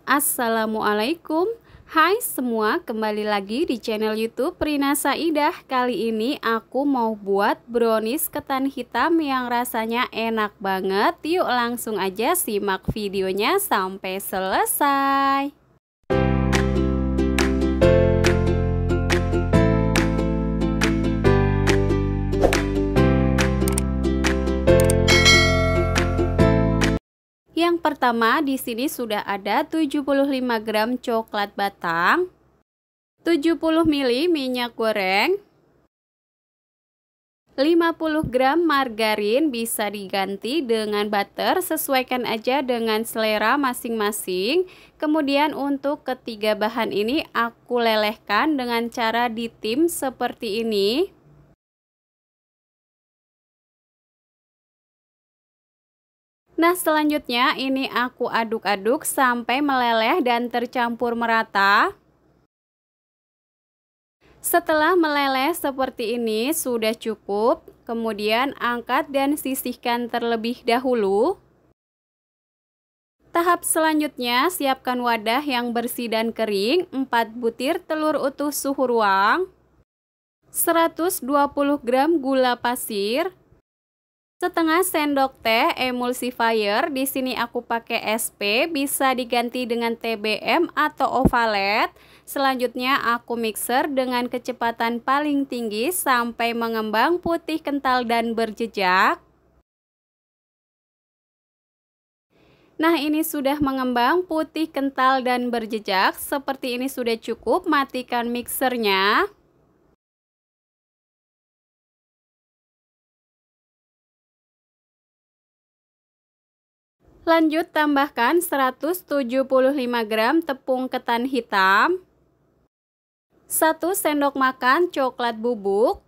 Assalamualaikum. Hai semua, kembali lagi di channel YouTube Rina Saidah. Kali ini aku mau buat brownies ketan hitam yang rasanya enak banget. Yuk langsung aja simak videonya sampai selesai. Yang pertama, di sini sudah ada 75 gram coklat batang, 70 ml minyak goreng, 50 gram margarin, bisa diganti dengan butter, sesuaikan aja dengan selera masing-masing. Kemudian untuk ketiga bahan ini aku lelehkan dengan cara ditim seperti ini. Nah, selanjutnya ini aku aduk-aduk sampai meleleh dan tercampur merata. Setelah meleleh seperti ini sudah cukup, kemudian angkat dan sisihkan terlebih dahulu. Tahap selanjutnya, siapkan wadah yang bersih dan kering, 4 butir telur utuh suhu ruang, 120 gram gula pasir, setengah sendok teh emulsifier. Di sini aku pakai SP, bisa diganti dengan TBM atau ovalet. Selanjutnya aku mixer dengan kecepatan paling tinggi sampai mengembang putih kental dan berjejak. Nah, ini sudah mengembang putih kental dan berjejak. Seperti ini sudah cukup, matikan mixernya. Lanjut tambahkan 175 gram tepung ketan hitam, 1 sendok makan coklat bubuk,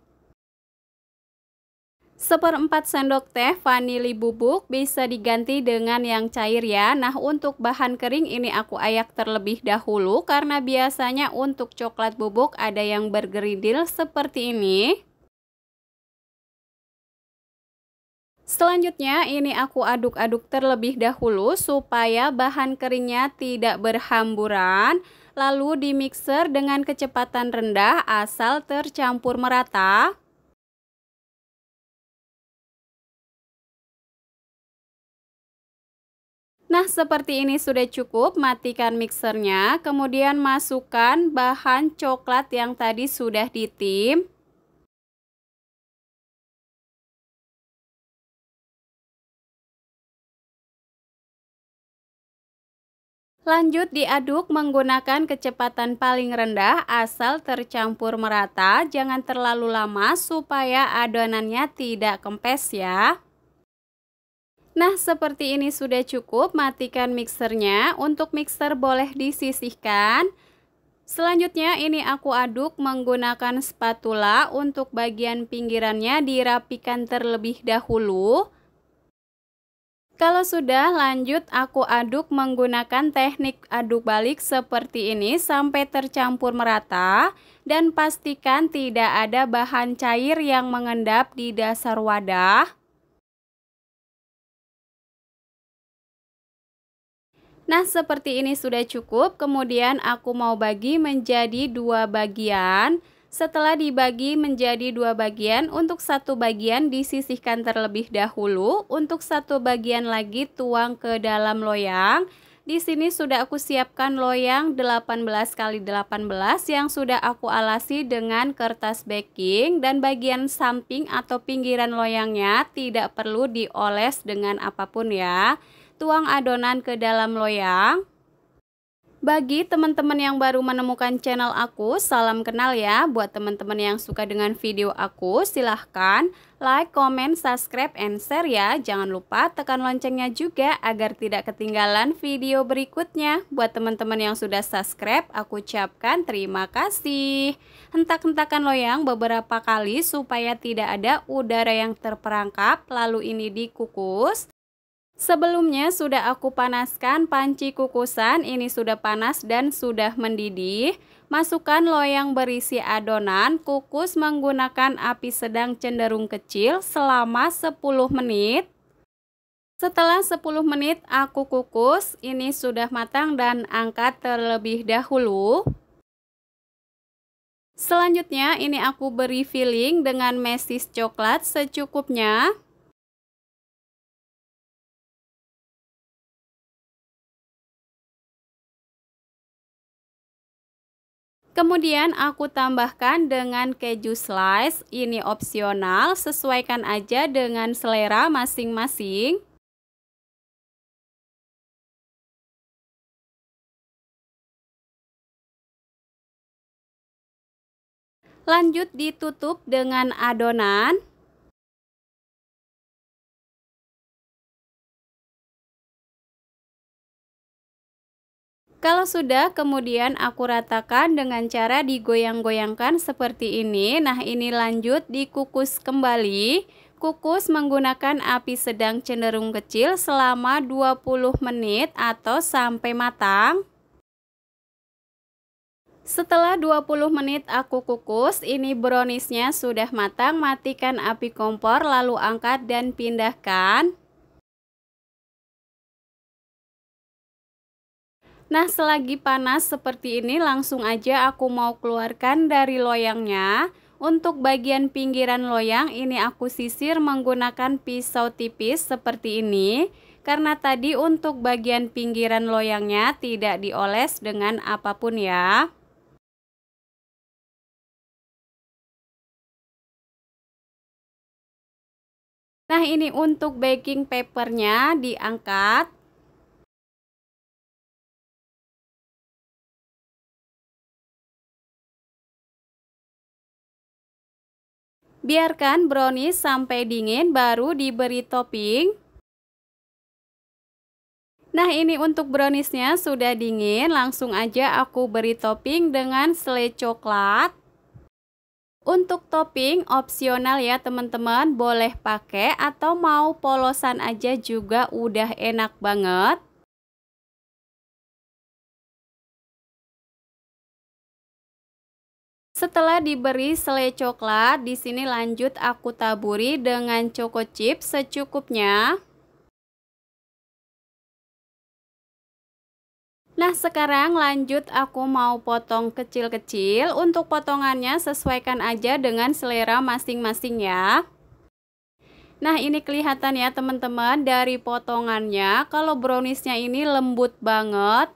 1/4 sendok teh vanili bubuk, bisa diganti dengan yang cair ya. Nah, untuk bahan kering ini aku ayak terlebih dahulu karena biasanya untuk coklat bubuk ada yang bergerindil seperti ini. Selanjutnya ini aku aduk-aduk terlebih dahulu supaya bahan keringnya tidak berhamburan. Lalu di mixer dengan kecepatan rendah asal tercampur merata. Nah, seperti ini sudah cukup, matikan mixernya. Kemudian masukkan bahan coklat yang tadi sudah ditim. Lanjut diaduk menggunakan kecepatan paling rendah asal tercampur merata, jangan terlalu lama supaya adonannya tidak kempes ya. Nah, seperti ini sudah cukup, matikan mixernya. Untuk mixer boleh disisihkan. Selanjutnya ini aku aduk menggunakan spatula, untuk bagian pinggirannya dirapikan terlebih dahulu. Kalau sudah, lanjut aku aduk menggunakan teknik aduk balik seperti ini sampai tercampur merata dan pastikan tidak ada bahan cair yang mengendap di dasar wadah. Nah, seperti ini sudah cukup. Kemudian aku mau bagi menjadi 2 bagian. Setelah dibagi menjadi 2 bagian, untuk satu bagian disisihkan terlebih dahulu. Untuk satu bagian lagi tuang ke dalam loyang. Di sini sudah aku siapkan loyang 18 x 18 yang sudah aku alasi dengan kertas baking, dan bagian samping atau pinggiran loyangnya tidak perlu dioles dengan apapun ya. Tuang adonan ke dalam loyang. Bagi teman-teman yang baru menemukan channel aku, salam kenal ya. Buat teman-teman yang suka dengan video aku, silahkan like, comment, subscribe, and share ya. Jangan lupa tekan loncengnya juga agar tidak ketinggalan video berikutnya. Buat teman-teman yang sudah subscribe, aku ucapkan terima kasih. Hentak-hentakan loyang beberapa kali supaya tidak ada udara yang terperangkap, lalu ini dikukus. Sebelumnya sudah aku panaskan panci kukusan, ini sudah panas dan sudah mendidih. Masukkan loyang berisi adonan, kukus menggunakan api sedang cenderung kecil selama 10 menit. Setelah 10 menit aku kukus, ini sudah matang dan angkat terlebih dahulu. Selanjutnya ini aku beri filling dengan mesis coklat secukupnya. Kemudian aku tambahkan dengan keju slice, ini opsional, sesuaikan aja dengan selera masing-masing. Lanjut ditutup dengan adonan. Kalau sudah, kemudian aku ratakan dengan cara digoyang-goyangkan seperti ini. Nah, ini lanjut dikukus kembali. Kukus menggunakan api sedang cenderung kecil selama 20 menit atau sampai matang. Setelah 20 menit aku kukus, ini browniesnya sudah matang. Matikan api kompor lalu angkat dan pindahkan. Nah, selagi panas seperti ini langsung aja aku mau keluarkan dari loyangnya. Untuk bagian pinggiran loyang ini aku sisir menggunakan pisau tipis seperti ini. Karena tadi untuk bagian pinggiran loyangnya tidak dioles dengan apapun ya. Nah, ini untuk baking papernya diangkat. Biarkan brownies sampai dingin baru diberi topping. Nah, ini untuk browniesnya sudah dingin, langsung aja aku beri topping dengan selai coklat. Untuk topping opsional ya teman-teman, boleh pakai atau mau polosan aja juga udah enak banget. Setelah diberi selai coklat, di sini lanjut aku taburi dengan choco chip secukupnya. Nah, sekarang lanjut aku mau potong kecil-kecil. Untuk potongannya sesuaikan aja dengan selera masing-masing ya. Nah, ini kelihatan ya teman-teman dari potongannya kalau browniesnya ini lembut banget.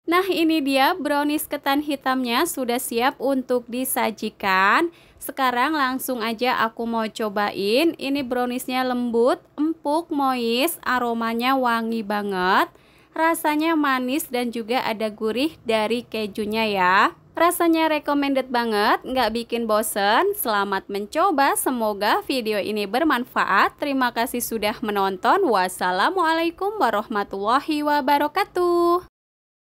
Nah, ini dia brownies ketan hitamnya sudah siap untuk disajikan. Sekarang langsung aja aku mau cobain. Ini browniesnya lembut, empuk, moist, aromanya wangi banget. Rasanya manis dan juga ada gurih dari kejunya ya. Rasanya recommended banget, nggak bikin bosen. Selamat mencoba, semoga video ini bermanfaat. Terima kasih sudah menonton. Wassalamualaikum warahmatullahi wabarakatuh.